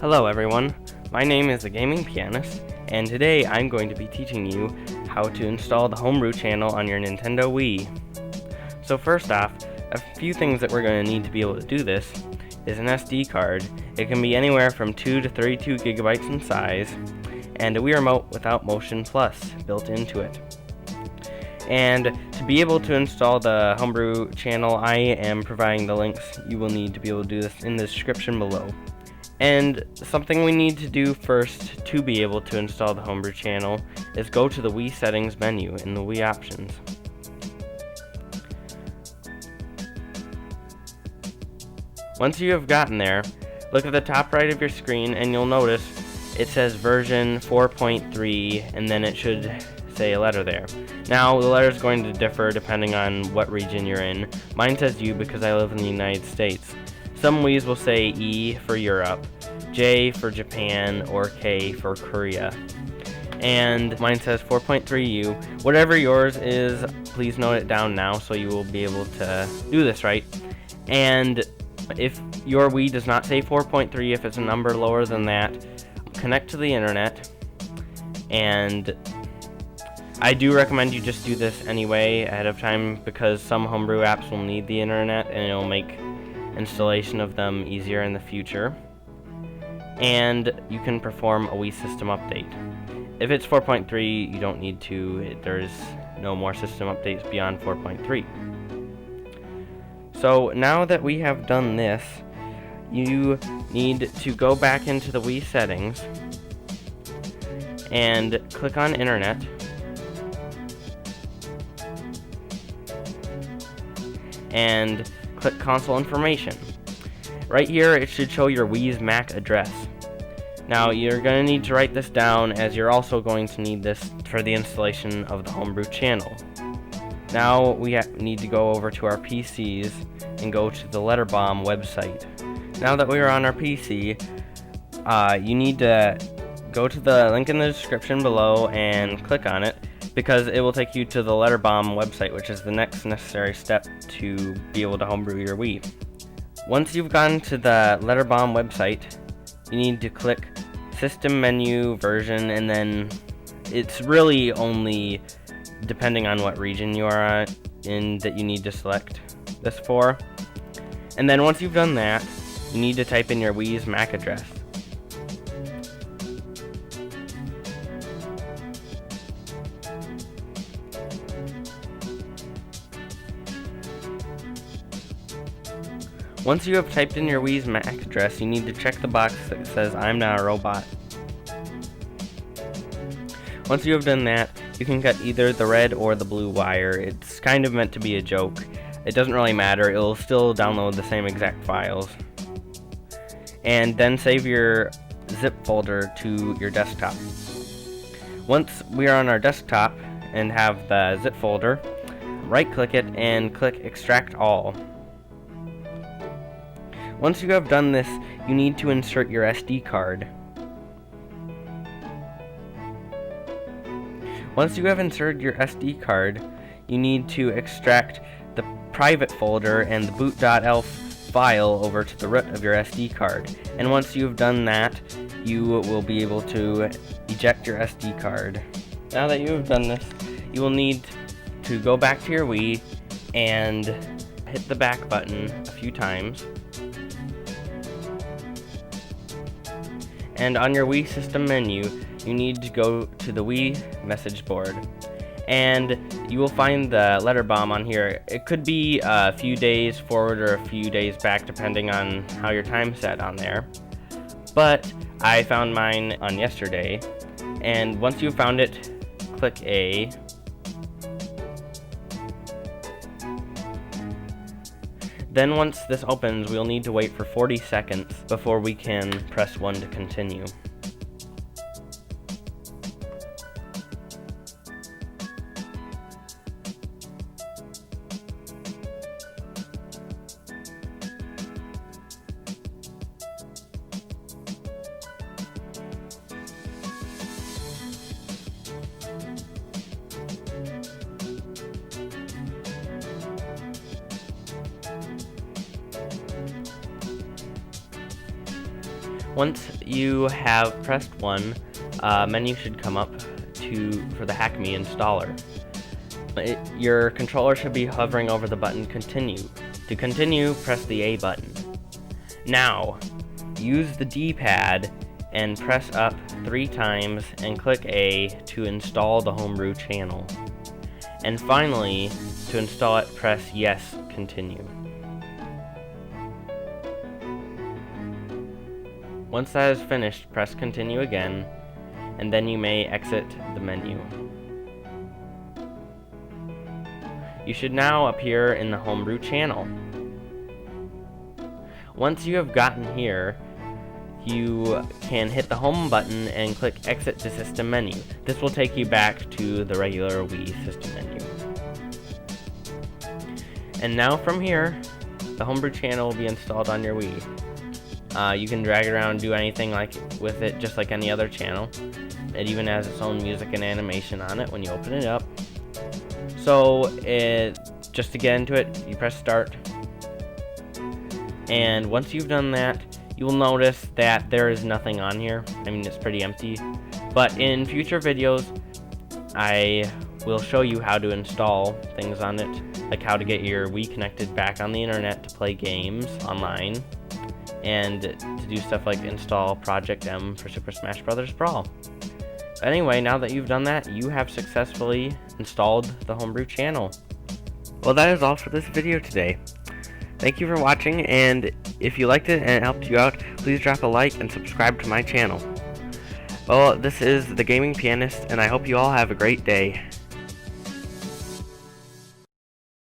Hello everyone, my name is the Gaming Pianist, and today I'm going to be teaching you how to install the Homebrew channel on your Nintendo Wii. So first off, a few things that we're going to need to be able to do this is an SD card. It can be anywhere from 2 to 32 gigabytes in size, and a Wii Remote without Motion Plus built into it. And to be able to install the Homebrew channel, I am providing the links you will need to be able to do this in the description below. And something we need to do first to be able to install the Homebrew channel is go to the Wii settings menu in the Wii options. Once you have gotten there, look at the top right of your screen and you'll notice it says version 4.3 and then it should say a letter there. Now the letter is going to differ depending on what region you're in. Mine says U because I live in the United States. Some Wiis will say E for Europe, J for Japan, or K for Korea. And mine says 4.3U. Whatever yours is, please note it down now so you will be able to do this right. And if your Wii does not say 4.3, if it's a number lower than that, connect to the internet. And I do recommend you just do this anyway ahead of time because some homebrew apps will need the internet and it'll make installation of them easier in the future, and you can perform a Wii system update. If it's 4.3, you don't need to. There's no more system updates beyond 4.3. So now that we have done this, you need to go back into the Wii settings and click on Internet, and click console information. Right here it should show your Wii's MAC address. Now you're going to need to write this down as you're also going to need this for the installation of the Homebrew channel. Now we need to go over to our PCs and go to the Letterbomb website. Now that we are on our PC, you need to go to the link in the description below and click on it, because it will take you to the Letterbomb website, which is the next necessary step to be able to homebrew your Wii. Once you've gone to the Letterbomb website, you need to click System Menu, Version, and then it's really only depending on what region you are in that you need to select this for. And then once you've done that, you need to type in your Wii's MAC address. Once you have typed in your Wii's MAC address, you need to check the box that says I'm not a robot. Once you have done that, you can cut either the red or the blue wire. It's kind of meant to be a joke. It doesn't really matter, it'll still download the same exact files. And then save your zip folder to your desktop. Once we are on our desktop and have the zip folder, right click it and click Extract All. Once you have done this, you need to insert your SD card. Once you have inserted your SD card, you need to extract the private folder and the boot.elf file over to the root of your SD card. And once you have done that, you will be able to eject your SD card. Now that you have done this, you will need to go back to your Wii and hit the back button a few times. And on your Wii system menu, you need to go to the Wii message board, and you will find the Letterbomb on here. It could be a few days forward or a few days back depending on how your time's set on there. But I found mine on yesterday, and once you've found it, click A. Then once this opens, we'll need to wait for 40 seconds before we can press 1 to continue. Once you have pressed 1, a menu should come up for the Hack Me installer. Your controller should be hovering over the button Continue. To continue, press the A button. Now, use the D-pad and press up 3 times and click A to install the Homebrew channel. And finally, to install it, press Yes, Continue. Once that is finished, press Continue again, and then you may exit the menu. You should now appear in the Homebrew channel. Once you have gotten here, you can hit the home button and click exit to system menu. This will take you back to the regular Wii system menu. And now from here, the Homebrew channel will be installed on your Wii. You can drag it around and do anything with it just like any other channel. It even has its own music and animation on it when you open it up. So just to get into it, you press start. And once you've done that, you will notice that there is nothing on here. I mean, it's pretty empty. But in future videos, I will show you how to install things on it, like how to get your Wii connected back on the internet to play games online, and to do stuff like install Project M for Super Smash Bros. Brawl. But anyway, now that you've done that, you have successfully installed the Homebrew channel. Well, that is all for this video today. Thank you for watching, and if you liked it and it helped you out, please drop a like and subscribe to my channel. Well, this is The Gaming Pianist, and I hope you all have a great day.